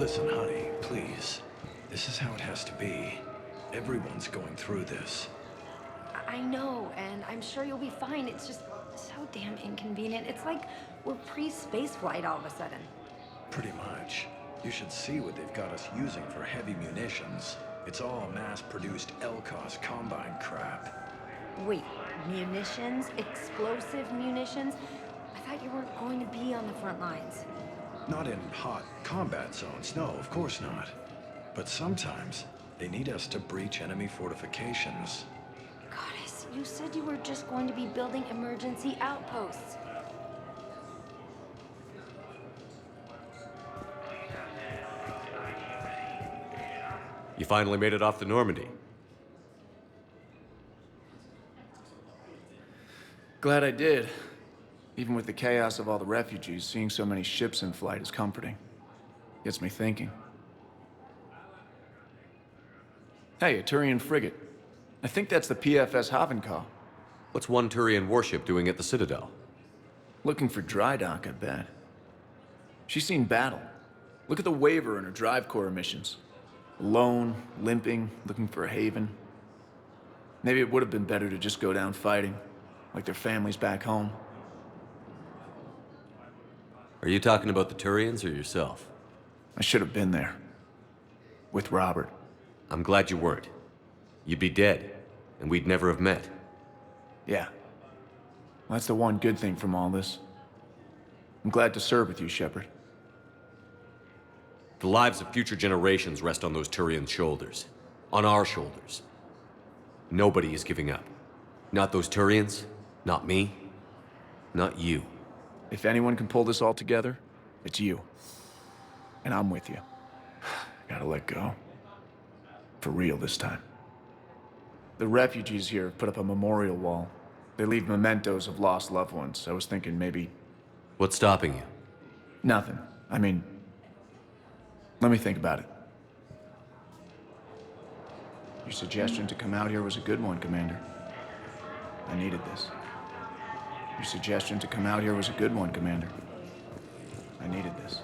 Listen, honey, please. This is how it has to be. Everyone's going through this. I know, and I'm sure you'll be fine. It's just so damn inconvenient. It's like we're pre-space flight all of a sudden. Pretty much. You should see what they've got us using for heavy munitions. It's all mass-produced LCOS Combine crap. Wait, munitions? Explosive munitions? I thought you weren't going to be on the front lines. Not in hot combat zones, no, of course not. But sometimes, they need us to breach enemy fortifications. Goddess, you said you were just going to be building emergency outposts. You finally made it off the Normandy. Glad I did. Even with the chaos of all the refugees, seeing so many ships in flight is comforting. Gets me thinking. Hey, a Turian frigate. I think that's the PFS Havenkaw. What's one Turian warship doing at the Citadel? Looking for dry dock, I bet. She's seen battle. Look at the waiver in her drive core emissions. Alone, limping, looking for a haven. Maybe it would have been better to just go down fighting, like their families back home. Are you talking about the Turians or yourself? I should have been there. With Robert. I'm glad you weren't. You'd be dead, and we'd never have met. Yeah. Well, that's the one good thing from all this. I'm glad to serve with you, Shepard. The lives of future generations rest on those Turian shoulders. On our shoulders. Nobody is giving up. Not those Turians, not me, not you. If anyone can pull this all together, it's you. And I'm with you. Gotta let go. For real this time. The refugees here have put up a memorial wall. They leave mementos of lost loved ones. I was thinking maybe... What's stopping you? Nothing. I mean... Let me think about it. Your suggestion to come out here was a good one, Commander. I needed this. Your suggestion to come out here was a good one, Commander. I needed this.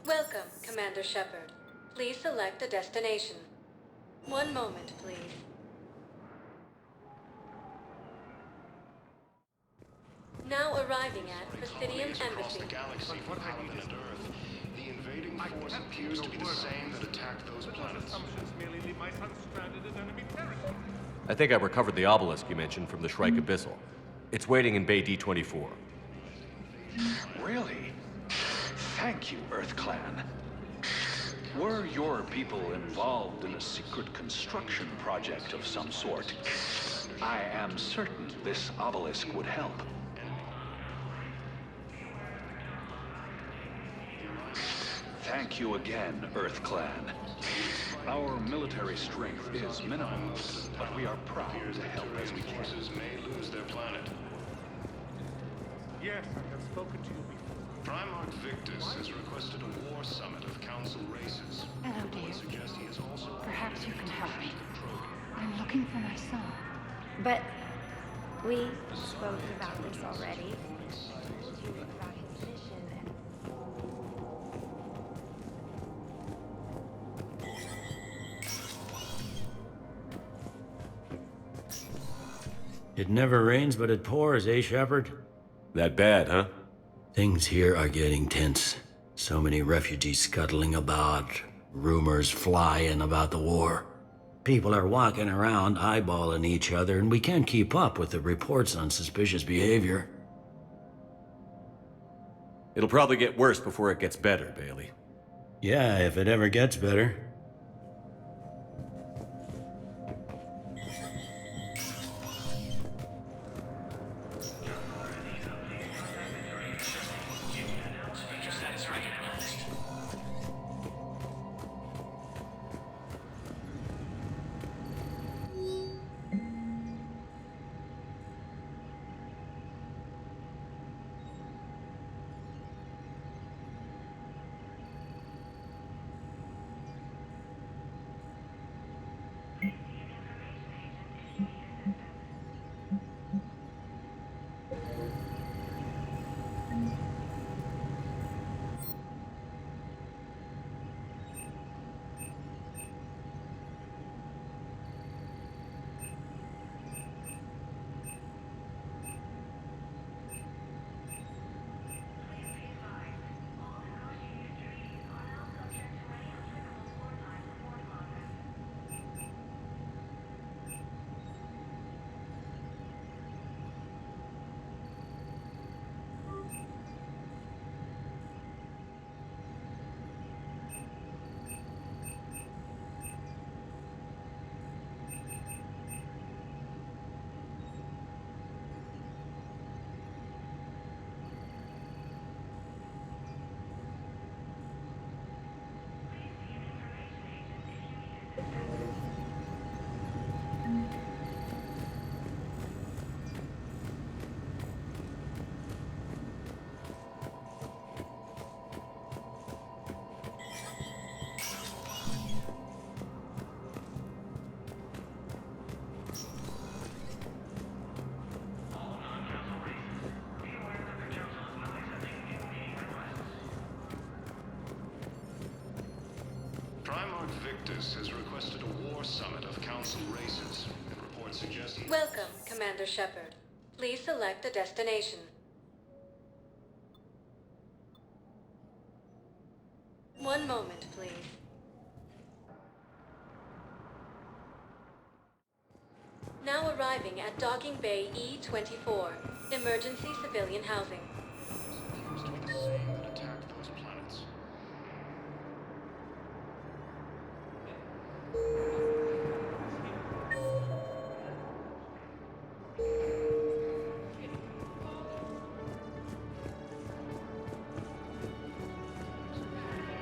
Welcome, Commander Shepard. Please select a destination. One moment, please. Now arriving at Presidium Embassy. The galaxy from Paragon and Earth. The invading force appears to be the same that attacked those planets. I think I recovered the obelisk you mentioned from the Shrike Abyssal. It's waiting in Bay D-24. Really? Thank you, Earth Clan. Were your people involved in a secret construction project of some sort, I am certain this obelisk would help. Thank you again, Earth Clan. Our military strength is minimal, but we are proud to help as we can. Forces may lose their planet. Yes, I have spoken to you before. Primarch Victus has requested a war summit of council races. Hello, dear. Suggest he is also Perhaps you can help me. I'm looking for my son. But we spoke about this already. I told you about his mission and... It never rains, but it pours, eh, Shepard? That bad, huh? Things here are getting tense. So many refugees scuttling about, rumors flying about the war. People are walking around eyeballing each other, and we can't keep up with the reports on suspicious behavior. It'll probably get worse before it gets better, Bailey. Yeah, if it ever gets better. Primarch Victus has requested a war summit of Council races. Reports suggest he... Welcome, Commander Shepard. Please select a destination. One moment, please. Now arriving at Docking Bay E-24, emergency civilian housing. Appears to be the same that attacked those planets.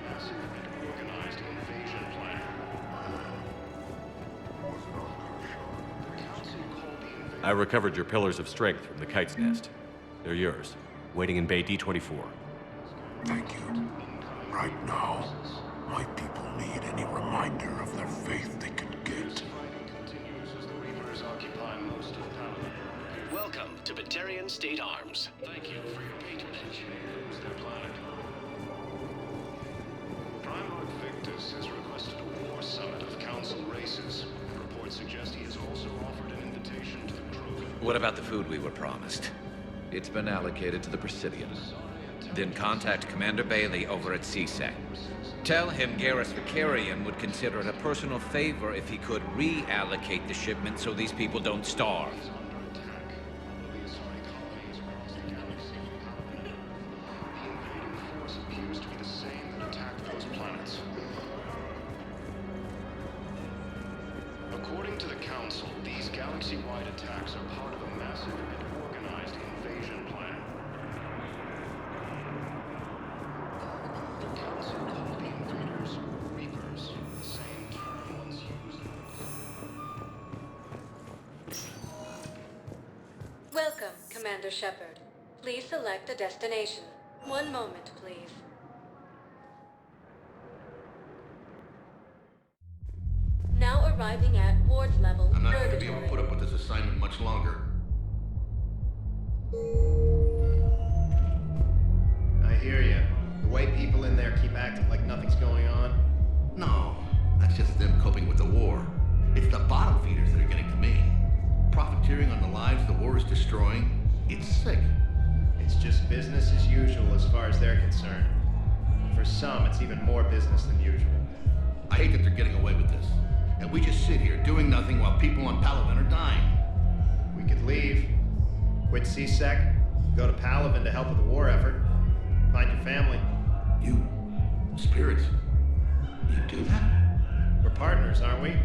Massive and organized invasion plan. The Council called the invasion... I recovered your pillars of strength from the kite's nest. They're yours, waiting in Bay D24. Thank you. Right now, my people need any reminder of their faith they can get. Fighting continues as the Reapers occupy most of Paragon. Welcome to Batarian State Arms. Thank you for your patronage. Lose their planet. Primarch Victus has requested a war summit of Council races. Reports suggest he has also offered an invitation to the crew. What about the food we were promised? It's been allocated to the Presidium. Then contact Commander Bailey over at CSEC. Tell him Garrus Vicarian would consider it a personal favor if he could reallocate the shipment so these people don't starve. Appears to be the same that attacked those planets. According to the Council, these galaxy-wide attacks are part of a massive and organized invasion plan. The Council called the invaders Reapers, the same term once used. Welcome, Commander Shepard. Please select a destination. One moment, please. Now arriving at ward level I'm not going to be able to purgatory. put up with this assignment much longer. I hear you. The way people in there keep acting like nothing's going on. No, that's just them coping with the war. It's the bottom feeders that are getting to me. Profiteering on the lives the war is destroying. It's sick. It's just business as usual as far as they're concerned. For some, it's even more business than usual. I hate that they're getting away with this. And we just sit here doing nothing while people on Palaven are dying. We could leave, quit CSEC, go to Palaven to help with the war effort, find your family. You, spirits, you do that? We're partners, aren't we?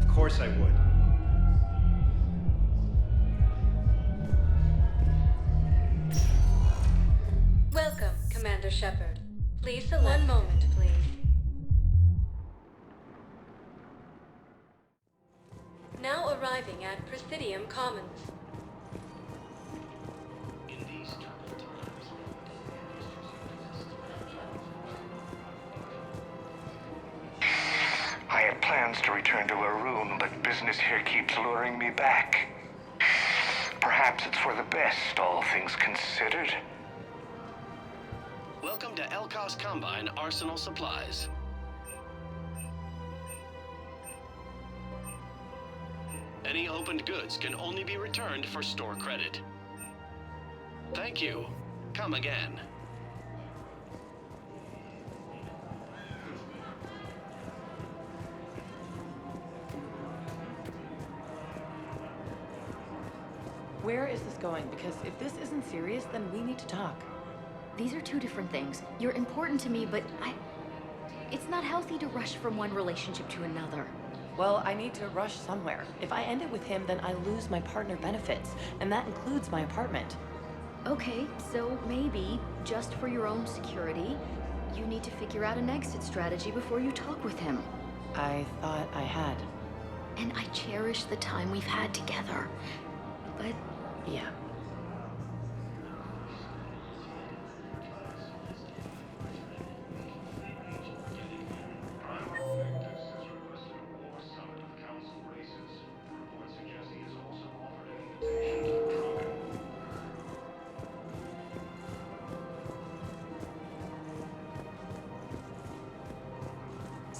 Of course I would. Welcome, Commander Shepard. Please select. One moment, please. Now arriving at Presidium Commons. In these troubled times, I had plans to return to Arun, but business here keeps luring me back. Perhaps it's for the best, all things considered. Welcome to Elkos Combine Arsenal Supplies. Any opened goods can only be returned for store credit. Thank you. Come again. Where is this going? Because if this isn't serious, then we need to talk. These are two different things. You're important to me, but it's not healthy to rush from one relationship to another. Well, I need to rush somewhere. If I end it with him, then I lose my partner benefits, and that includes my apartment. Okay, so maybe, just for your own security, you need to figure out an exit strategy before you talk with him. I thought I had. And I cherish the time we've had together. But... yeah.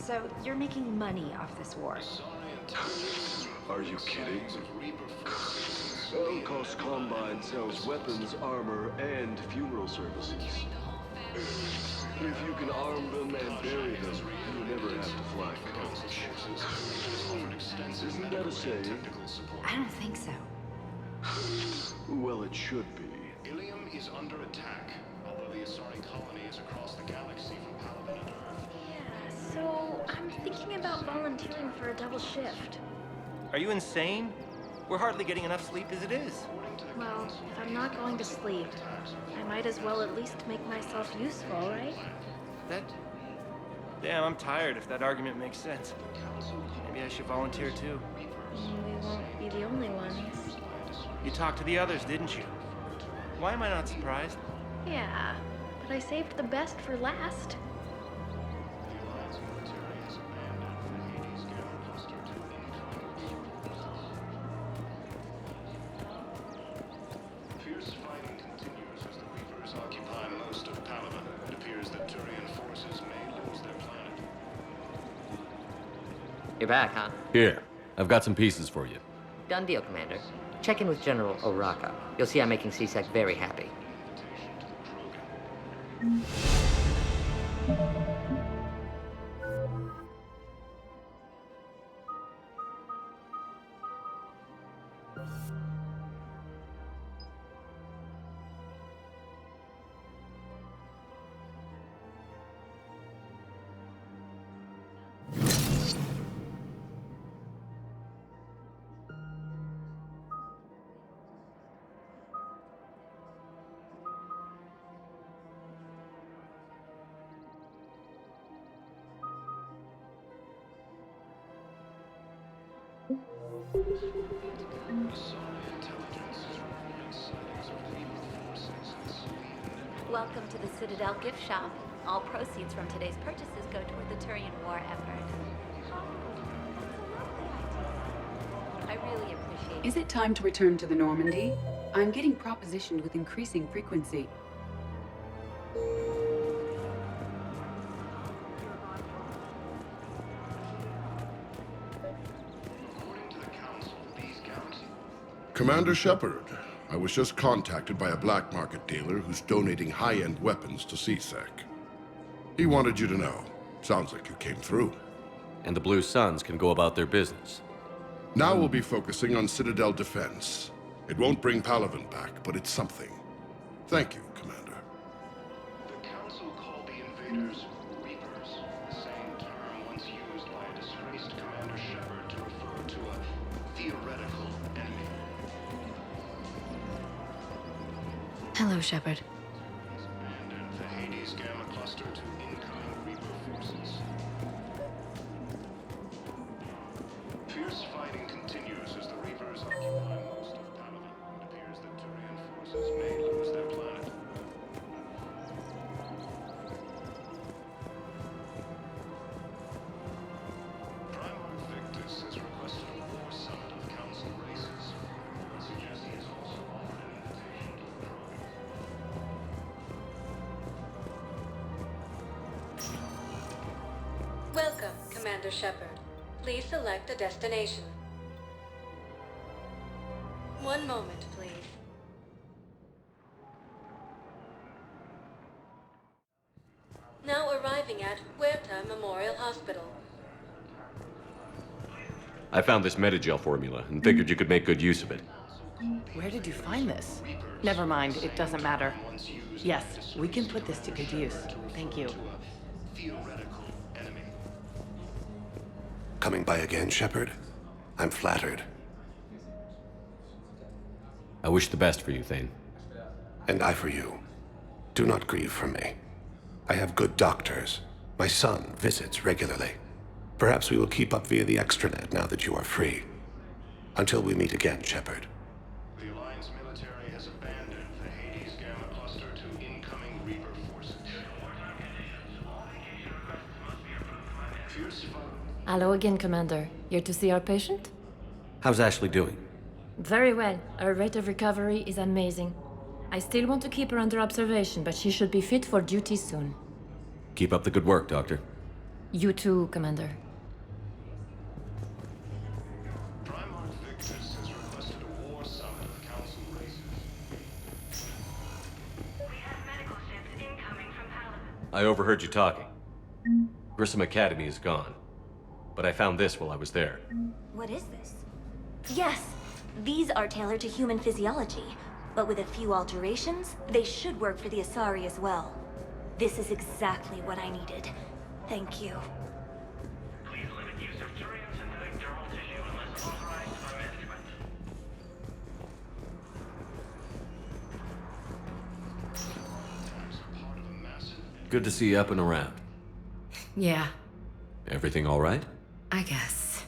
So you're making money off this war? Are you kidding? Elkos Combine sells weapons, armor, and funeral services. If you can arm them and bury them, you never have to fly coach. Isn't that a saying? I don't think so. Well, it should be. Ilium is under attack, although the Asari colony is across the galaxy from Paragon and Earth. Yeah, so I'm thinking about volunteering for a double shift. Are you insane? We're hardly getting enough sleep as it is. Well, if I'm not going to sleep, I might as well at least make myself useful, right? Damn, I'm tired if that argument makes sense. Maybe I should volunteer too. We won't be the only ones. You talked to the others, didn't you? Why am I not surprised? Yeah, but I saved the best for last. Fierce fighting continues as the Reapers occupy most of Paragon. It appears that Turian forces may lose their planet. You're back, huh? Here, I've got some pieces for you. Done deal, Commander. Check in with General Oraka. You'll see I'm making C-Sec very happy. Welcome to the Citadel gift shop. All proceeds from today's purchases go toward the Turian war effort. I really appreciate it. Is it time to return to the Normandy? I'm getting propositioned with increasing frequency. Commander Shepard, I was just contacted by a black market dealer who's donating high-end weapons to C-Sec. He wanted you to know. Sounds like you came through. And the Blue Suns can go about their business. Now we'll be focusing on Citadel defense. It won't bring Palaven back, but it's something. Thank you, Commander. The Council called the invaders Reapers, the same term once used by a disgraced Commander Shepard to refer to a theoretical enemy. Hello, Shepard. Abandoned the Hades Gamma Cluster to incoming Reaper forces. Fierce fighting continues as the Reapers occupy most of Paragon. It appears that Turian forces may lose their planet. Primarch Victus has requested a war summit of Council races. It suggests he has also offered an invitation to the program. Welcome, Commander Shepard. Please select a destination. One moment, please. Now arriving at Huerta Memorial Hospital. I found this Medigel formula and figured you could make good use of it. Where did you find this? Never mind, it doesn't matter. Yes, we can put this to good use. Thank you. Theoretical enemy. Coming by again, Shepard? I'm flattered. I wish the best for you, Thane. And I for you. Do not grieve for me. I have good doctors. My son visits regularly. Perhaps we will keep up via the extranet now that you are free. Until we meet again, Shepard. The Alliance military has abandoned the Hades Gamma Cluster to incoming Reaper forces. Fierce fight. Hello again, Commander. Here to see our patient? How's Ashley doing? Very well. Her rate of recovery is amazing. I still want to keep her under observation, but she should be fit for duty soon. Keep up the good work, Doctor. You too, Commander. Primarch Victus has requested a war summit of Council races. We have medical ships incoming from Paragon. I overheard you talking. Grissom Academy is gone. But I found this while I was there. What is this? Yes, these are tailored to human physiology, but with a few alterations, they should work for the Asari as well. This is exactly what I needed. Thank you. Please limit use of Turian-synthetic dermal tissue unless authorized by management. Good to see you up and around. Yeah, Everything all right? I guess.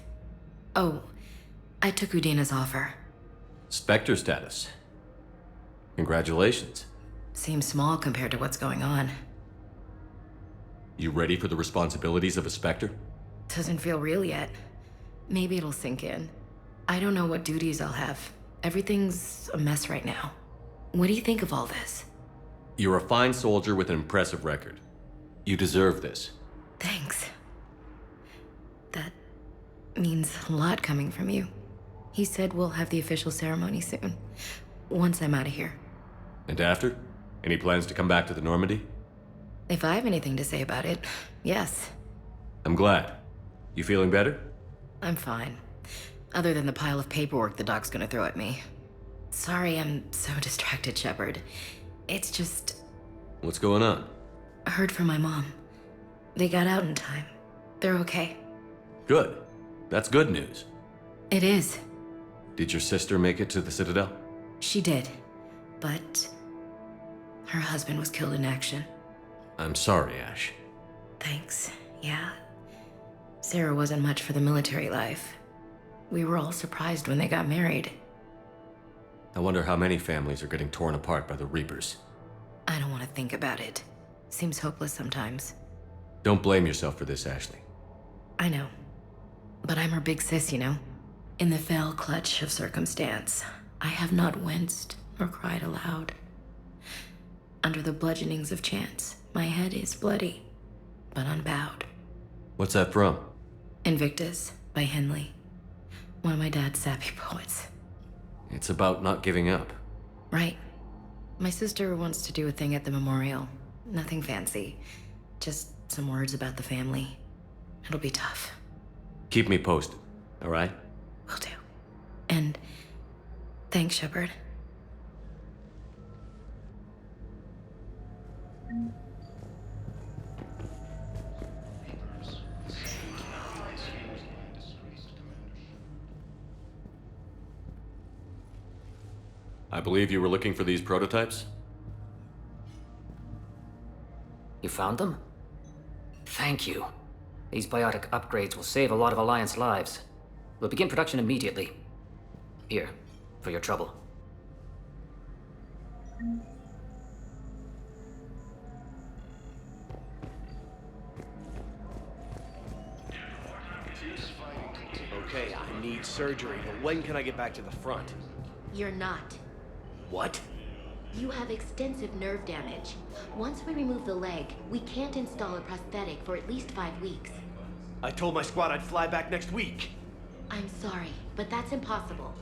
Oh, I took Udina's offer. Spectre status. Congratulations. Seems small compared to what's going on. You ready for the responsibilities of a Spectre? Doesn't feel real yet. Maybe it'll sink in. I don't know what duties I'll have. Everything's a mess right now. What do you think of all this? You're a fine soldier with an impressive record. You deserve this. Thanks. That means a lot coming from you. He said we'll have the official ceremony soon, once I'm out of here. And after? Any plans to come back to the Normandy? If I have anything to say about it, yes. I'm glad. You feeling better? I'm fine. Other than the pile of paperwork the doc's gonna throw at me. Sorry I'm so distracted, Shepard. It's just... What's going on? I heard from my mom. They got out in time. They're okay. Good. That's good news. It is. Did your sister make it to the Citadel? She did. But... her husband was killed in action. I'm sorry, Ash. Thanks. Yeah. Sarah wasn't much for the military life. We were all surprised when they got married. I wonder how many families are getting torn apart by the Reapers. I don't want to think about it. Seems hopeless sometimes. Don't blame yourself for this, Ashley. I know. But I'm her big sis, you know? In the fell clutch of circumstance, I have not winced or cried aloud. Under the bludgeonings of chance, my head is bloody, but unbowed. What's that from? Invictus by Henley. One of my dad's sappy poets. It's about not giving up. Right. My sister wants to do a thing at the memorial. Nothing fancy. Just some words about the family. It'll be tough. Keep me posted, all right? Will do. And thanks, Shepard. I believe you were looking for these prototypes? You found them? Thank you. These biotic upgrades will save a lot of Alliance lives. We'll begin production immediately. Here, for your trouble. Okay, I need surgery, but when can I get back to the front? You're not. What? You have extensive nerve damage. Once we remove the leg, we can't install a prosthetic for at least 5 weeks. I told my squad I'd fly back next week. I'm sorry, but that's impossible.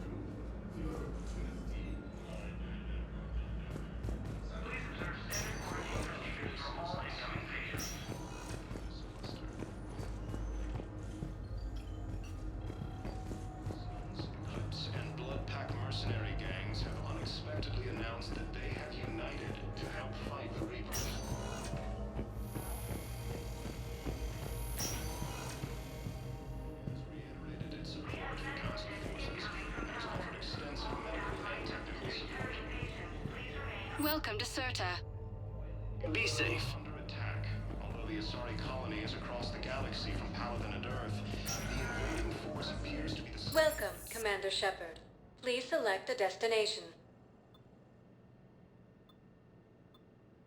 And blood pack mercenary gangs have unexpectedly announced that they have united to help fight the Reapers. Has reiterated its support for Council forces and has offered extensive medical and technical support. Welcome to Certa. Be safe. Under attack. Although the Asari colony is across the galaxy from Paladin and Earth, the invading force appears to be the Welcome, Commander Shepard. Please select a destination.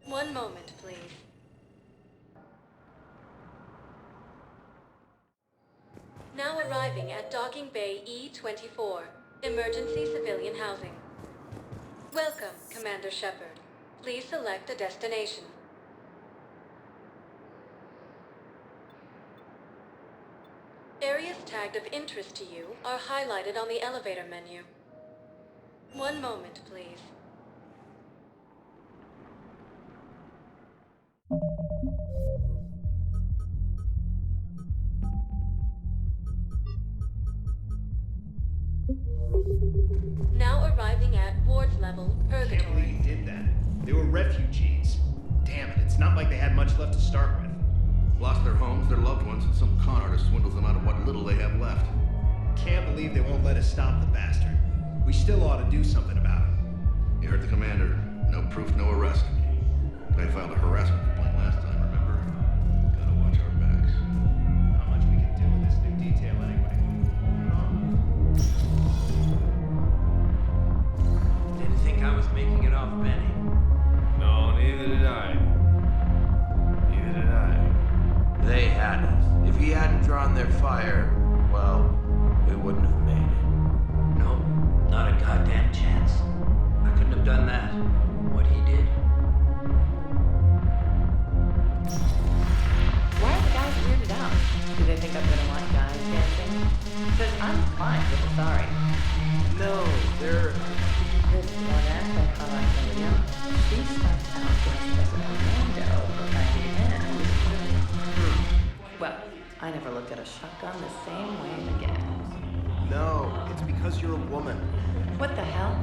One moment, please. Now arriving at Docking Bay E-24, Emergency Civilian Housing. Welcome, Commander Shepard. Please select a destination. Areas tagged of interest to you are highlighted on the elevator menu. One moment, please. Now arriving at Ward's level, I can't believe Purgatory. you did that. They were refugees. Damn it, it's not like they had much left to start with. Lost their homes, their loved ones, and some con artist swindles them out of what little they have left. Can't believe they won't let us stop the bastard. We still ought to do something about it. You heard the commander. No proof, no arrest. They filed a harassment complaint last time, remember? Gotta watch our backs. Not much we can do with this new detail anyway. Didn't think I was making it off, Benny. No, neither did I. Neither did I. They had us. If he hadn't drawn their fire, well, we wouldn't have made it. Nope, not a goddamn chance. I couldn't have done that. What he did. Why are the guys weirded out? Do they think I'm gonna like guys dancing? Because I'm fine with the sorry. No, they're... This one aspect I like Olivia. She starts out dressed as an Orlando, but by the end... Well, I never looked at a shotgun the same way again. No, it's because you're a woman. What the hell?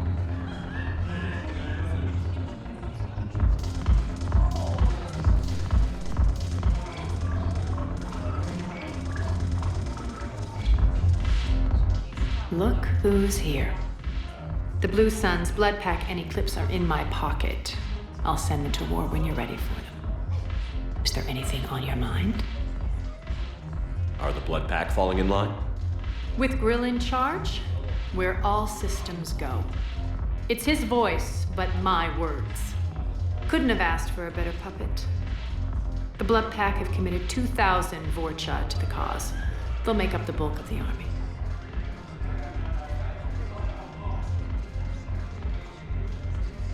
Look who's here. The Blue Suns, Blood Pack, and Eclipse are in my pocket. I'll send them to war when you're ready for them. Is there anything on your mind? Are the Blood Pack falling in line? With Grill in charge, where all systems go. It's his voice, but my words. Couldn't have asked for a better puppet. The Blood Pack have committed 2,000 Vorcha to the cause. They'll make up the bulk of the army.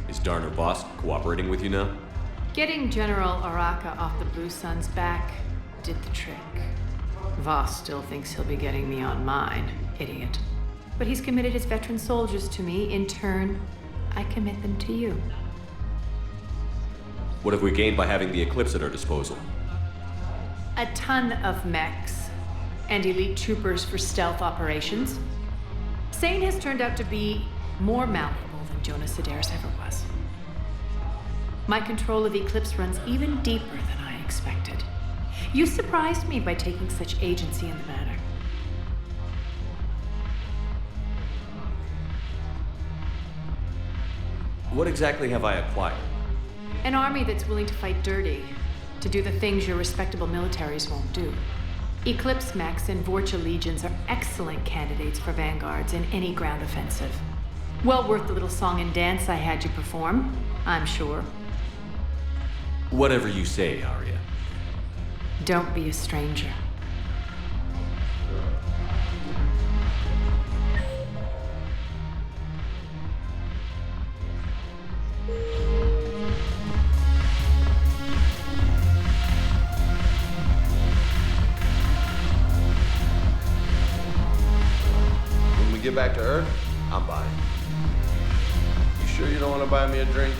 Is Darner Voss cooperating with you now? Getting General Araka off the Blue Sun's back did the trick. Voss still thinks he'll be getting me on mine, idiot. But he's committed his veteran soldiers to me. In turn, I commit them to you. What have we gained by having the Eclipse at our disposal? A ton of mechs and elite troopers for stealth operations. Sane has turned out to be more malleable than Jonas Sedaris ever was. My control of Eclipse runs even deeper than I expected. You surprised me by taking such agency in the matter. What exactly have I acquired? An army that's willing to fight dirty, to do the things your respectable militaries won't do. Eclipse mechs and Vorcha legions are excellent candidates for vanguards in any ground offensive. Well worth the little song and dance I had you perform, I'm sure. Whatever you say, Arya. Don't be a stranger. When we get back to Earth, I'm buying. You sure you don't want to buy me a drink?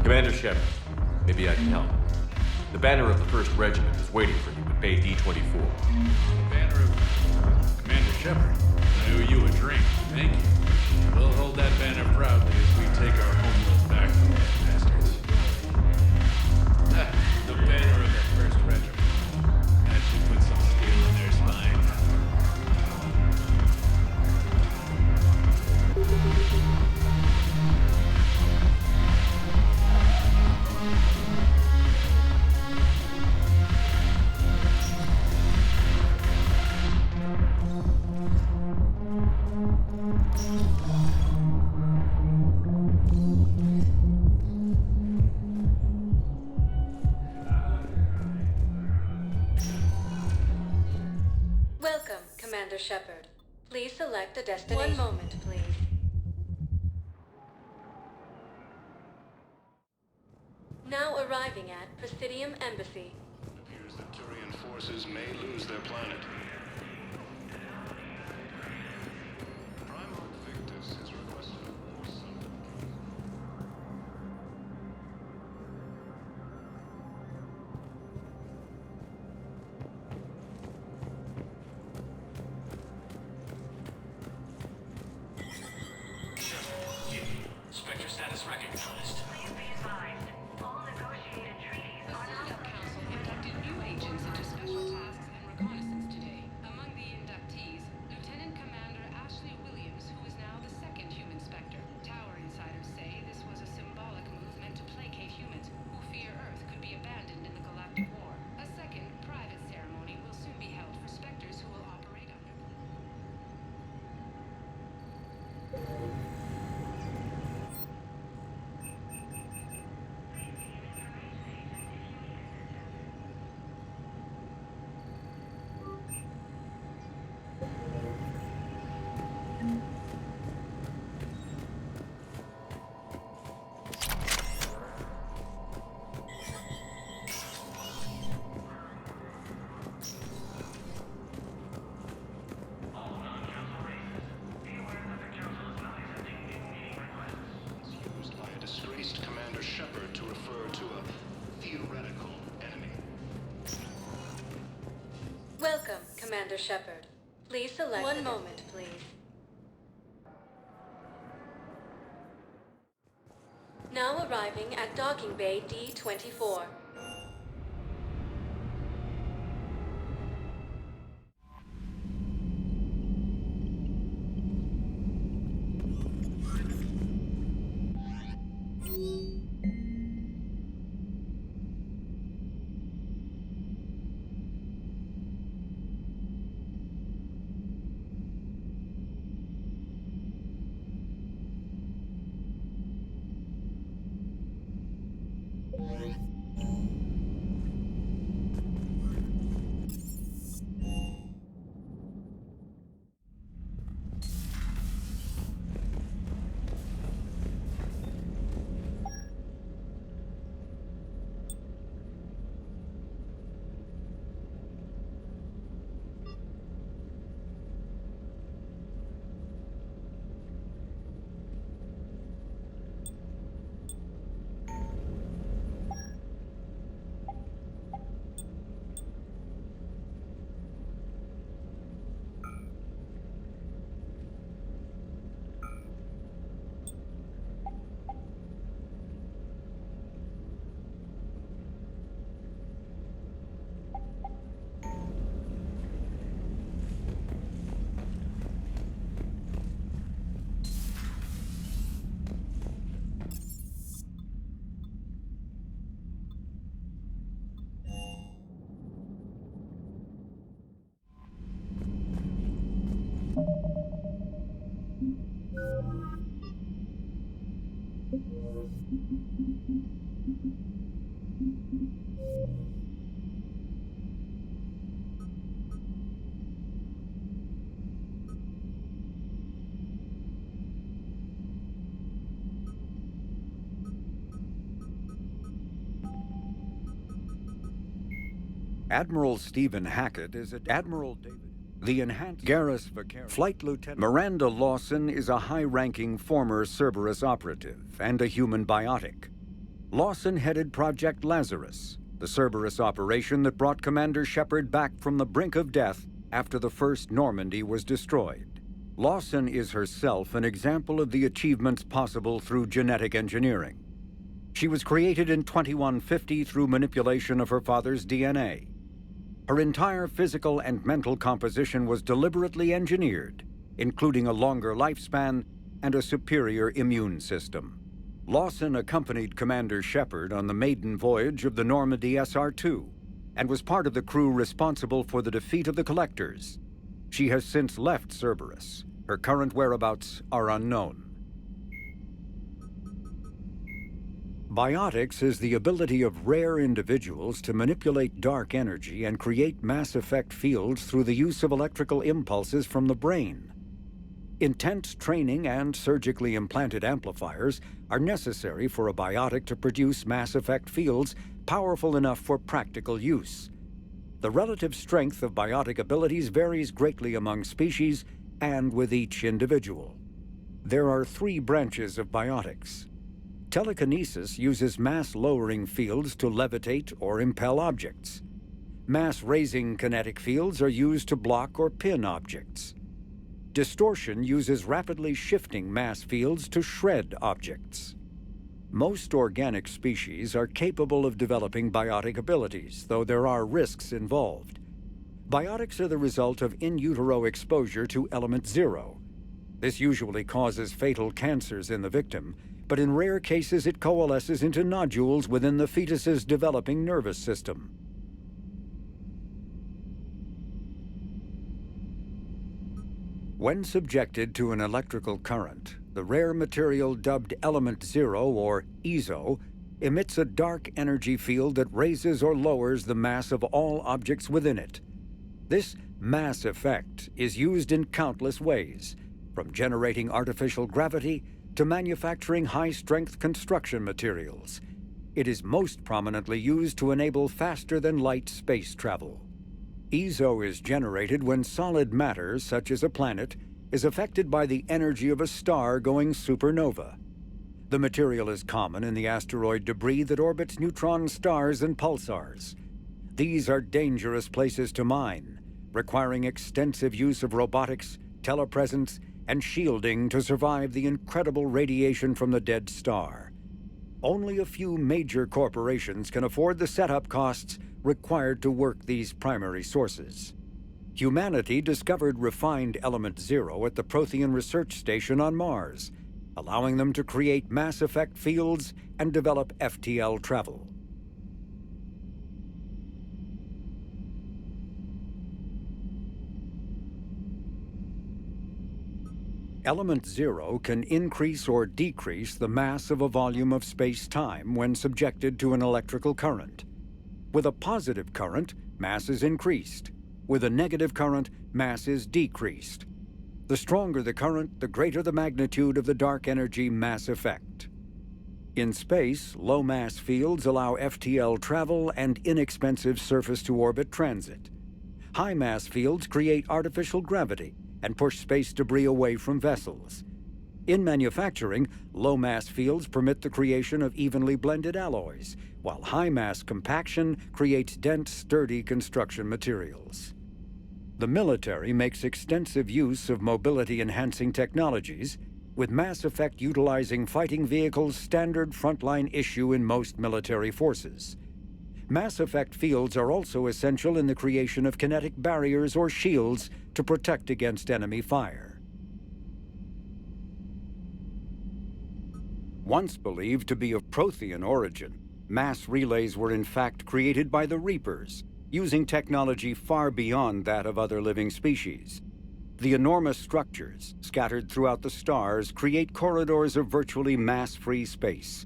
Commander Shepard, maybe I can help. The banner of the 1st Regiment is waiting for you at Bay D-24. The banner of Commander Shepard. I owe you a drink. Thank you. We'll hold that banner proudly as we take our homeland back from these bastards. The banner of the 1st Regiment. That should put Commander Shepard. Please select a destination. 1 moment, please. Now arriving at Presidium Embassy. It appears that Turian forces may lose their planet. Primarch Victus has requested a war summit. Spectre status recognized. Please be advised. All negotiated treaties are now... Council inducted new agents into special tasks and reconnaissance today. Among the inductees, Lieutenant Commander Ashley Williams, who is now the second human Spectre. Tower insiders say this was a symbolic move meant to placate humans who fear Earth could be abandoned in the galactic war. A second, private ceremony will soon be held for Spectres who will operate under them. Used by a disgraced Commander Shepard to refer to a theoretical enemy. Welcome, Commander Shepard. Please select... 1 moment, please. Now arriving at Docking Bay D-24. Admiral Stephen Hackett is Admiral David. The enhanced Garrus Vicarious. Flight Lieutenant Miranda Lawson is a high-ranking former Cerberus operative and a human biotic. Lawson headed Project Lazarus, the Cerberus operation that brought Commander Shepard back from the brink of death after the first Normandy was destroyed. Lawson is herself an example of the achievements possible through genetic engineering. She was created in 2150 through manipulation of her father's DNA. Her entire physical and mental composition was deliberately engineered, including a longer lifespan and a superior immune system. Lawson accompanied Commander Shepard on the maiden voyage of the Normandy SR-2 and was part of the crew responsible for the defeat of the Collectors. She has since left Cerberus. Her current whereabouts are unknown. Biotics is the ability of rare individuals to manipulate dark energy and create mass effect fields through the use of electrical impulses from the brain. Intense training and surgically implanted amplifiers are necessary for a biotic to produce mass effect fields powerful enough for practical use. The relative strength of biotic abilities varies greatly among species and with each individual. There are 3 branches of biotics. Telekinesis uses mass-lowering fields to levitate or impel objects. Mass-raising kinetic fields are used to block or pin objects. Distortion uses rapidly shifting mass fields to shred objects. Most organic species are capable of developing biotic abilities, though there are risks involved. Biotics are the result of in utero exposure to element 0. This usually causes fatal cancers in the victim, but in rare cases it coalesces into nodules within the fetus's developing nervous system. When subjected to an electrical current, the rare material dubbed Element 0, or EZO, emits a dark energy field that raises or lowers the mass of all objects within it. This mass effect is used in countless ways, from generating artificial gravity to manufacturing high-strength construction materials. It is most prominently used to enable faster-than-light space travel. EZO is generated when solid matter, such as a planet, is affected by the energy of a star going supernova. The material is common in the asteroid debris that orbits neutron stars and pulsars. These are dangerous places to mine, requiring extensive use of robotics, telepresence, and shielding to survive the incredible radiation from the dead star. Only a few major corporations can afford the setup costs required to work these primary sources. Humanity discovered refined Element 0 at the Prothean Research Station on Mars, allowing them to create mass effect fields and develop FTL travel. Element 0 can increase or decrease the mass of a volume of space-time when subjected to an electrical current. With a positive current, mass is increased. With a negative current, mass is decreased. The stronger the current, the greater the magnitude of the dark energy mass effect. In space, low-mass fields allow FTL travel and inexpensive surface-to-orbit transit. High-mass fields create artificial gravity and push space debris away from vessels. In manufacturing, low-mass fields permit the creation of evenly blended alloys, while high-mass compaction creates dense, sturdy construction materials. The military makes extensive use of mobility-enhancing technologies, with mass effect utilizing fighting vehicles standard frontline issue in most military forces. Mass effect fields are also essential in the creation of kinetic barriers or shields to protect against enemy fire. Once believed to be of Prothean origin, mass relays were in fact created by the Reapers, using technology far beyond that of other living species. The enormous structures, scattered throughout the stars, create corridors of virtually mass-free space.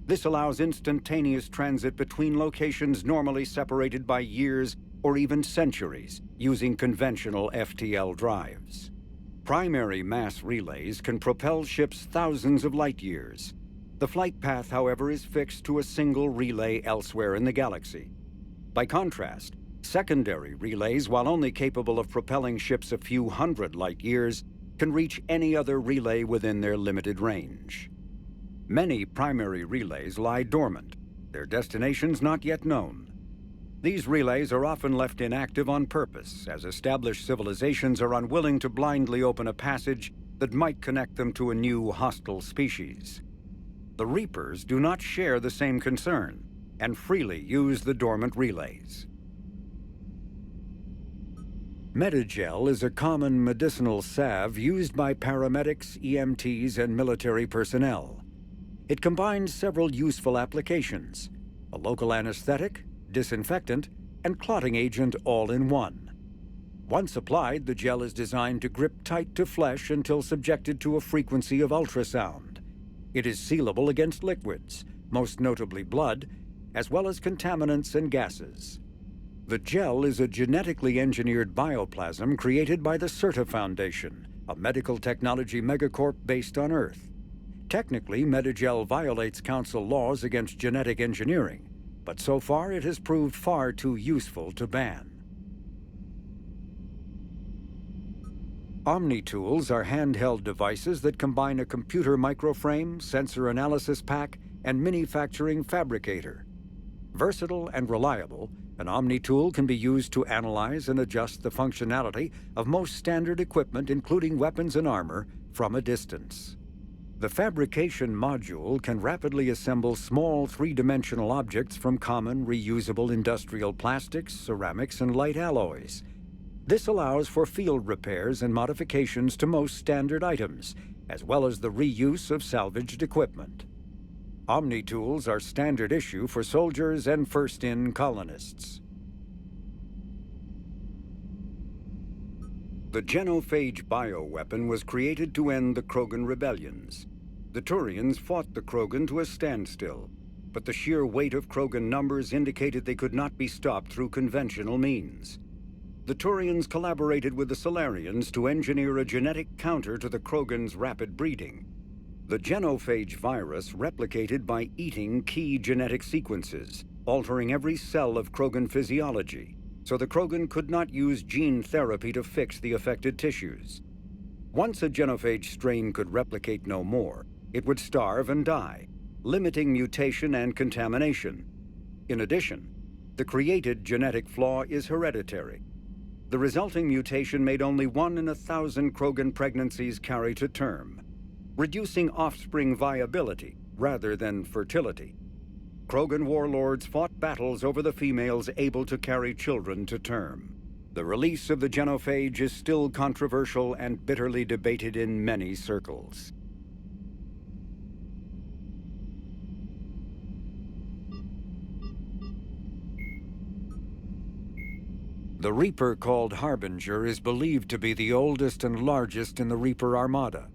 This allows instantaneous transit between locations normally separated by years or even centuries, using conventional FTL drives. Primary mass relays can propel ships thousands of light years. The flight path, however, is fixed to a single relay elsewhere in the galaxy. By contrast, secondary relays, while only capable of propelling ships a few hundred light years, can reach any other relay within their limited range. Many primary relays lie dormant, their destinations not yet known. These relays are often left inactive on purpose, as established civilizations are unwilling to blindly open a passage that might connect them to a new hostile species. The Reapers do not share the same concern, and freely use the dormant relays. Medigel is a common medicinal salve used by paramedics, EMTs, and military personnel. It combines several useful applications: a local anesthetic, disinfectant, and clotting agent all in one. Once applied, the gel is designed to grip tight to flesh until subjected to a frequency of ultrasound. It is sealable against liquids, most notably blood, as well as contaminants and gases. The gel is a genetically engineered bioplasm created by the Certa Foundation, a medical technology megacorp based on Earth. Technically, Medigel violates Council laws against genetic engineering, but so far it has proved far too useful to ban. Omni-tools are handheld devices that combine a computer microframe, sensor analysis pack, and manufacturing fabricator. Versatile and reliable, an Omni-tool can be used to analyze and adjust the functionality of most standard equipment, including weapons and armor, from a distance. The fabrication module can rapidly assemble small three-dimensional objects from common, reusable industrial plastics, ceramics, and light alloys. This allows for field repairs and modifications to most standard items, as well as the reuse of salvaged equipment. Omni-tools are standard issue for soldiers and first-in colonists. The Genophage bioweapon was created to end the Krogan rebellions. The Turians fought the Krogan to a standstill, but the sheer weight of Krogan numbers indicated they could not be stopped through conventional means. The Turians collaborated with the Solarians to engineer a genetic counter to the Krogan's rapid breeding. The Genophage virus replicated by eating key genetic sequences, altering every cell of Krogan physiology, so the Krogan could not use gene therapy to fix the affected tissues. Once a Genophage strain could replicate no more, it would starve and die, limiting mutation and contamination. In addition, the created genetic flaw is hereditary. The resulting mutation made only 1 in 1,000 Krogan pregnancies carry to term, reducing offspring viability rather than fertility. Krogan warlords fought battles over the females able to carry children to term. The release of the Genophage is still controversial and bitterly debated in many circles. The Reaper called Harbinger is believed to be the oldest and largest in the Reaper Armada.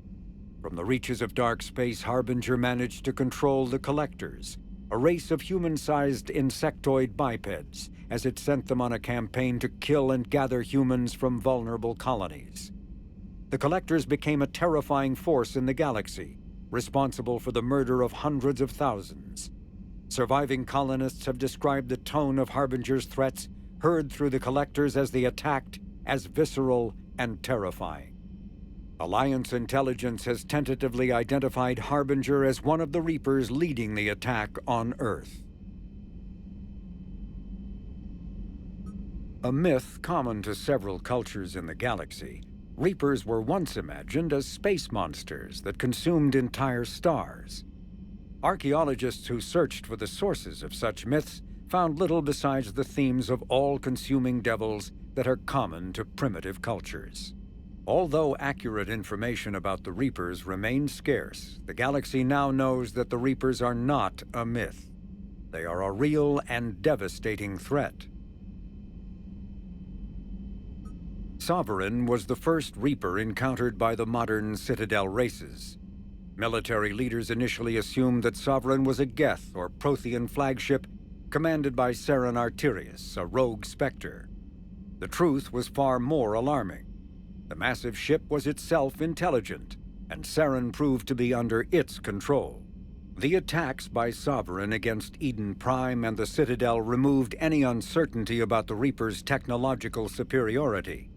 From the reaches of dark space, Harbinger managed to control the Collectors, a race of human-sized insectoid bipeds, as it sent them on a campaign to kill and gather humans from vulnerable colonies. The Collectors became a terrifying force in the galaxy, responsible for the murder of hundreds of thousands. Surviving colonists have described the tone of Harbinger's threats heard through the Collectors as they attacked as visceral and terrifying. Alliance intelligence has tentatively identified Harbinger as one of the Reapers leading the attack on Earth. A myth common to several cultures in the galaxy, Reapers were once imagined as space monsters that consumed entire stars. Archaeologists who searched for the sources of such myths found little besides the themes of all-consuming devils that are common to primitive cultures. Although accurate information about the Reapers remains scarce, the galaxy now knows that the Reapers are not a myth. They are a real and devastating threat. Sovereign was the first Reaper encountered by the modern Citadel races. Military leaders initially assumed that Sovereign was a Geth or Prothean flagship commanded by Saren Arterius, a rogue Spectre. The truth was far more alarming. The massive ship was itself intelligent, and Saren proved to be under its control. The attacks by Sovereign against Eden Prime and the Citadel removed any uncertainty about the Reaper's technological superiority.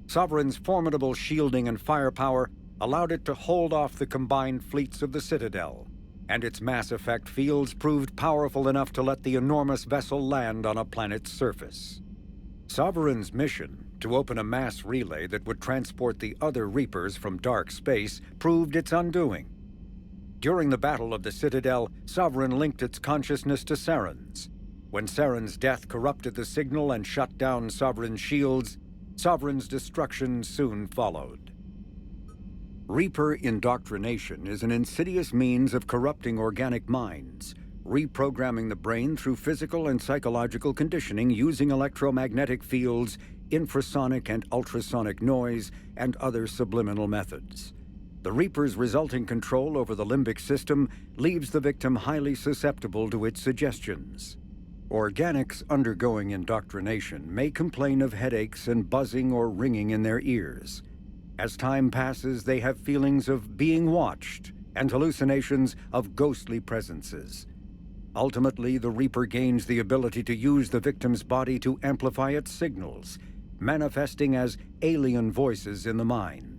Sovereign's formidable shielding and firepower allowed it to hold off the combined fleets of the Citadel, and its mass effect fields proved powerful enough to let the enormous vessel land on a planet's surface. Sovereign's mission, to open a mass relay that would transport the other Reapers from dark space, proved its undoing. During the Battle of the Citadel, Sovereign linked its consciousness to Saren's. When Saren's death corrupted the signal and shut down Sovereign's shields, Sovereign's destruction soon followed. Reaper indoctrination is an insidious means of corrupting organic minds, reprogramming the brain through physical and psychological conditioning using electromagnetic fields, infrasonic and ultrasonic noise, and other subliminal methods. The Reaper's resulting control over the limbic system leaves the victim highly susceptible to its suggestions. Organics undergoing indoctrination may complain of headaches and buzzing or ringing in their ears. As time passes, they have feelings of being watched and hallucinations of ghostly presences. Ultimately, the Reaper gains the ability to use the victim's body to amplify its signals, manifesting as alien voices in the mind.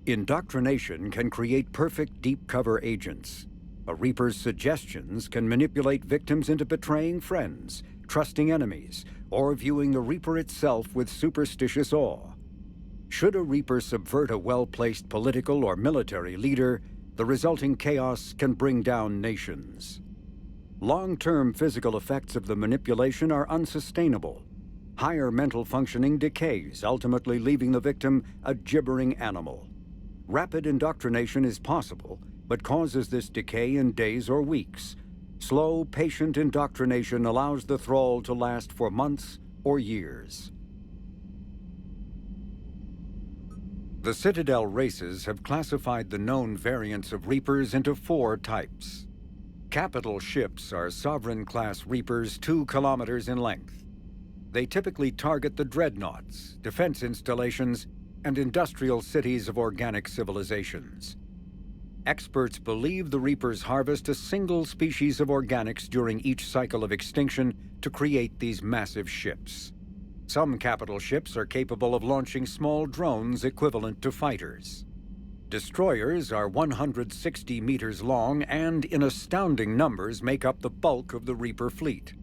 Indoctrination can create perfect deep cover agents. A Reaper's suggestions can manipulate victims into betraying friends, trusting enemies, or viewing the Reaper itself with superstitious awe. Should a Reaper subvert a well-placed political or military leader, the resulting chaos can bring down nations. Long-term physical effects of the manipulation are unsustainable. Higher mental functioning decays, ultimately leaving the victim a gibbering animal. Rapid indoctrination is possible, but causes this decay in days or weeks. Slow, patient indoctrination allows the thrall to last for months or years. The Citadel races have classified the known variants of Reapers into 4 types. Capital ships are Sovereign-class Reapers 2 kilometers in length. They typically target the dreadnoughts, defense installations, and industrial cities of organic civilizations. Experts believe the Reapers harvest a single species of organics during each cycle of extinction to create these massive ships. Some capital ships are capable of launching small drones equivalent to fighters. Destroyers are 160 meters long and, in astounding numbers, make up the bulk of the Reaper fleet.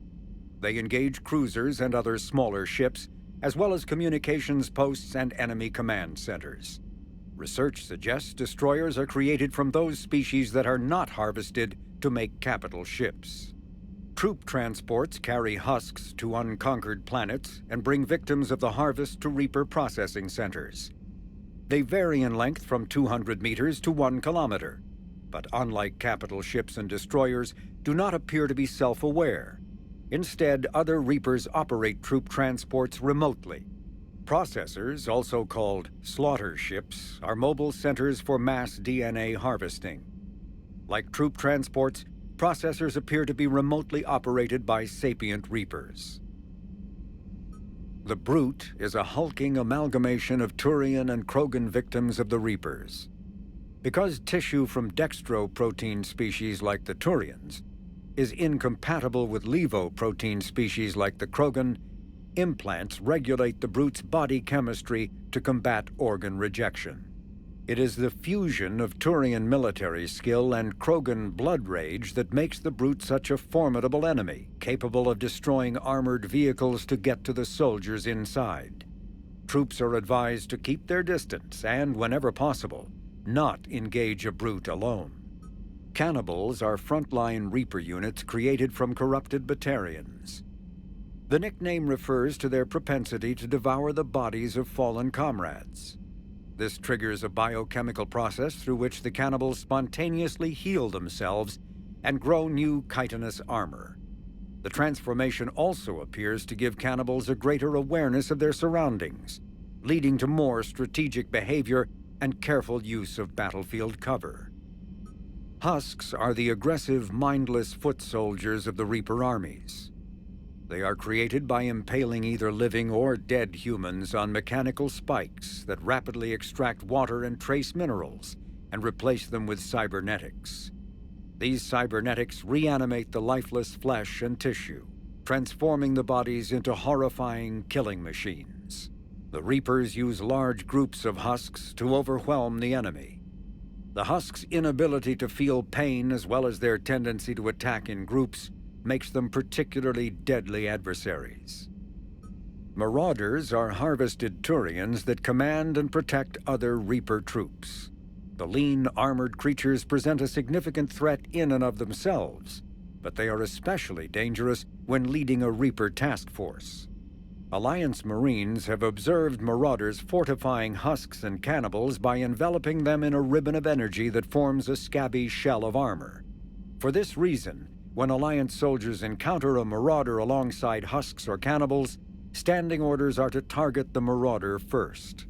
They engage cruisers and other smaller ships, as well as communications posts and enemy command centers. Research suggests destroyers are created from those species that are not harvested to make capital ships. Troop transports carry husks to unconquered planets and bring victims of the harvest to Reaper processing centers. They vary in length from 200 meters to 1 kilometer, but unlike capital ships and destroyers, do not appear to be self-aware. Instead, other Reapers operate troop transports remotely. Processors, also called slaughter ships, are mobile centers for mass DNA harvesting. Like troop transports, processors appear to be remotely operated by sapient Reapers. The Brute is a hulking amalgamation of Turian and Krogan victims of the Reapers. Because tissue from dextroprotein species like the Turians is incompatible with levoprotein species like the Krogan, implants regulate the Brute's body chemistry to combat organ rejection. It is the fusion of Turian military skill and Krogan blood rage that makes the Brute such a formidable enemy, capable of destroying armored vehicles to get to the soldiers inside. Troops are advised to keep their distance and, whenever possible, not engage a Brute alone. Cannibals are frontline Reaper units created from corrupted Batarians. The nickname refers to their propensity to devour the bodies of fallen comrades. This triggers a biochemical process through which the cannibals spontaneously heal themselves and grow new chitinous armor. The transformation also appears to give cannibals a greater awareness of their surroundings, leading to more strategic behavior and careful use of battlefield cover. Husks are the aggressive, mindless foot soldiers of the Reaper armies. They are created by impaling either living or dead humans on mechanical spikes that rapidly extract water and trace minerals and replace them with cybernetics. These cybernetics reanimate the lifeless flesh and tissue, transforming the bodies into horrifying killing machines. The Reapers use large groups of husks to overwhelm the enemy. The Husk's inability to feel pain, as well as their tendency to attack in groups, makes them particularly deadly adversaries. Marauders are harvested Turians that command and protect other Reaper troops. The lean, armored creatures present a significant threat in and of themselves, but they are especially dangerous when leading a Reaper task force. Alliance Marines have observed Marauders fortifying husks and cannibals by enveloping them in a ribbon of energy that forms a scabby shell of armor. For this reason, when Alliance soldiers encounter a Marauder alongside husks or cannibals, standing orders are to target the Marauder first.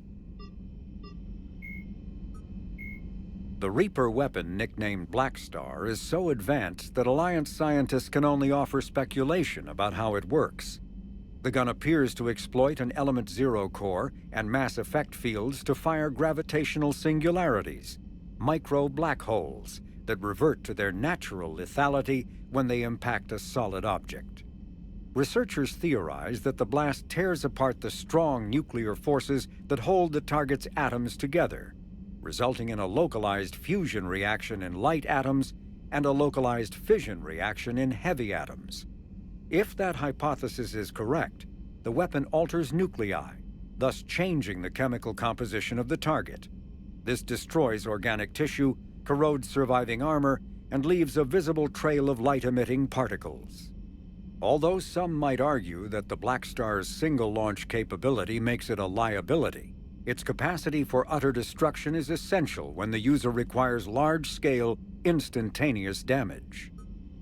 The Reaper weapon, nicknamed Black Star, is so advanced that Alliance scientists can only offer speculation about how it works. The gun appears to exploit an Element Zero core and mass effect fields to fire gravitational singularities, micro black holes that revert to their natural lethality when they impact a solid object. Researchers theorize that the blast tears apart the strong nuclear forces that hold the target's atoms together, resulting in a localized fusion reaction in light atoms and a localized fission reaction in heavy atoms. If that hypothesis is correct, the weapon alters nuclei, thus changing the chemical composition of the target. This destroys organic tissue, corrodes surviving armor, and leaves a visible trail of light-emitting particles. Although some might argue that the Black Star's single-launch capability makes it a liability, its capacity for utter destruction is essential when the user requires large-scale, instantaneous damage.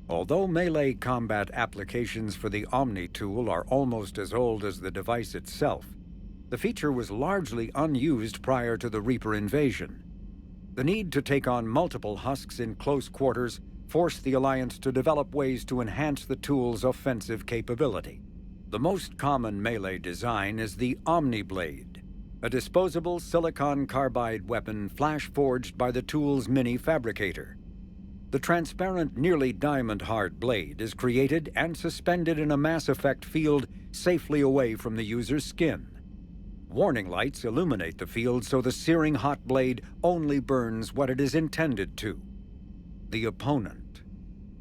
Although melee combat applications for the Omni-tool are almost as old as the device itself, the feature was largely unused prior to the Reaper invasion. The need to take on multiple husks in close quarters forced the Alliance to develop ways to enhance the tool's offensive capability. The most common melee design is the Omni-blade, a disposable silicon carbide weapon flash-forged by the tool's mini-fabricator. The transparent, nearly diamond-hard blade is created and suspended in a mass effect field safely away from the user's skin. Warning lights illuminate the field so the searing hot blade only burns what it is intended to: the opponent.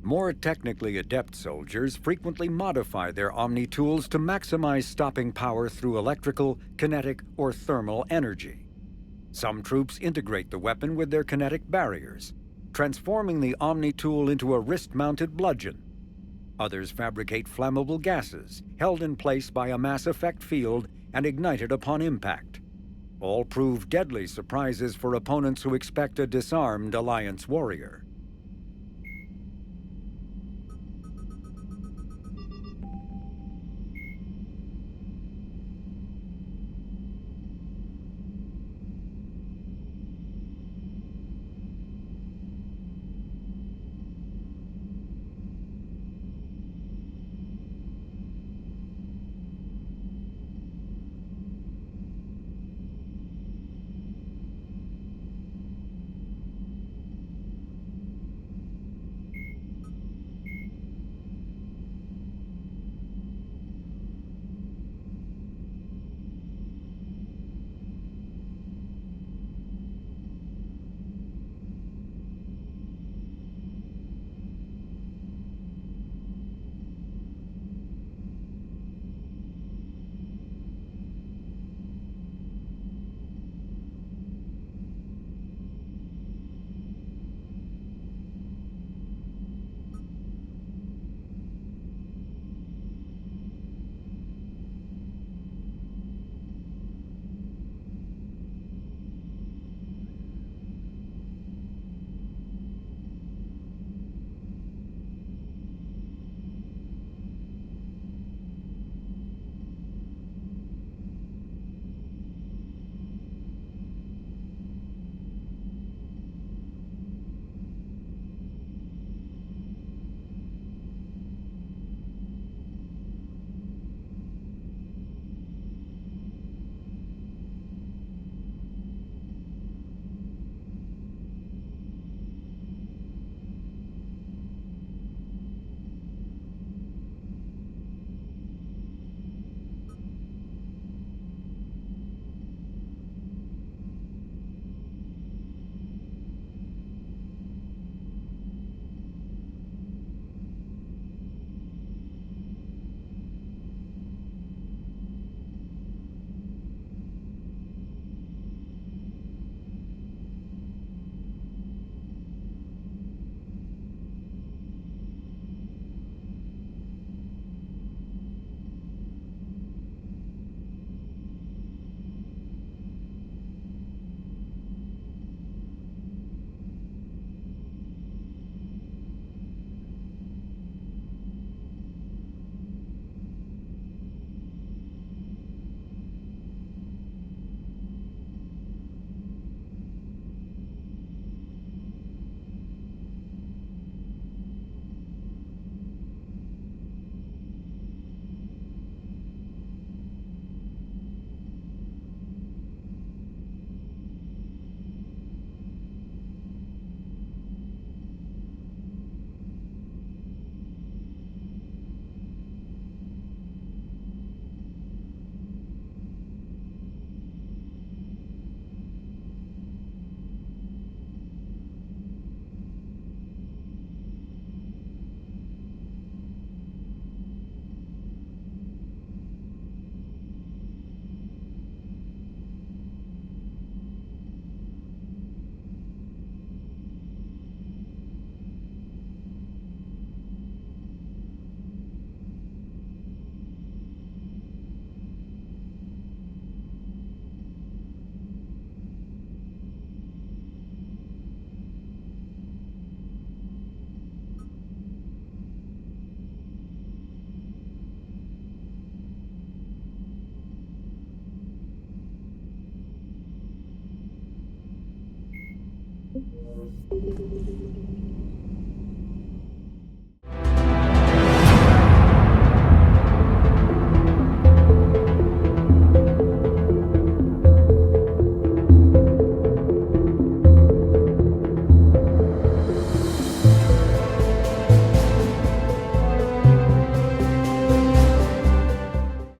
More technically adept soldiers frequently modify their Omni-tools to maximize stopping power through electrical, kinetic, or thermal energy. Some troops integrate the weapon with their kinetic barriers, transforming the Omni-tool into a wrist-mounted bludgeon. Others fabricate flammable gases, held in place by a mass effect field and ignited upon impact. All prove deadly surprises for opponents who expect a disarmed Alliance warrior.